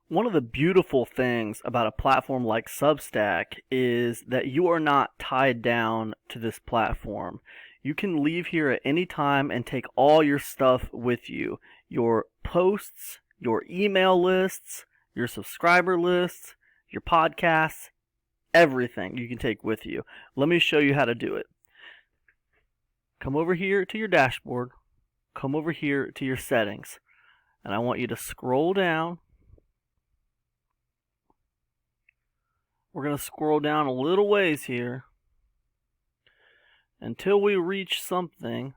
One of the beautiful things about a platform like Substack is that you are not tied down to this platform. You can leave here at any time and take all your stuff with you. Your posts, your email lists, your subscriber lists, your podcasts, everything you can take with you. Let me show you how to do it. Come over here to your dashboard. Come over here to your settings. And I want you to scroll down. We're going to scroll down a little ways here until we reach something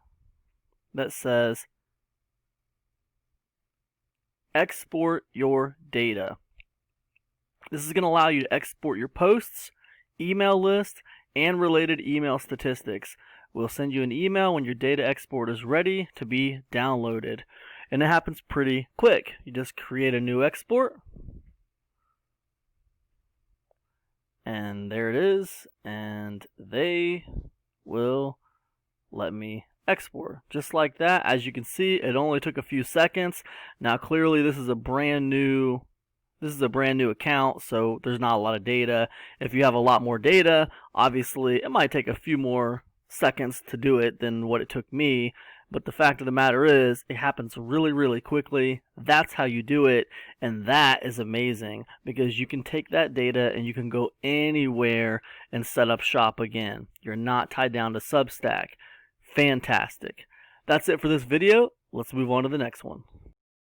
that says export your data. This is going to allow you to export your posts, email list, and related email statistics. We'll send you an email when your data export is ready to be downloaded. And it happens pretty quick. You just create a new export. And there it is, and they will let me export. Just like that. As you can see, it only took a few seconds. Now clearly this is a brand new account, so there's not a lot of data. If you have a lot more data, obviously it might take a few more seconds to do it than what it took me. But the fact of the matter is, it happens really, really quickly. That's how you do it, and that is amazing because you can take that data and you can go anywhere and set up shop again. You're not tied down to Substack. Fantastic. That's it for this video. Let's move on to the next one.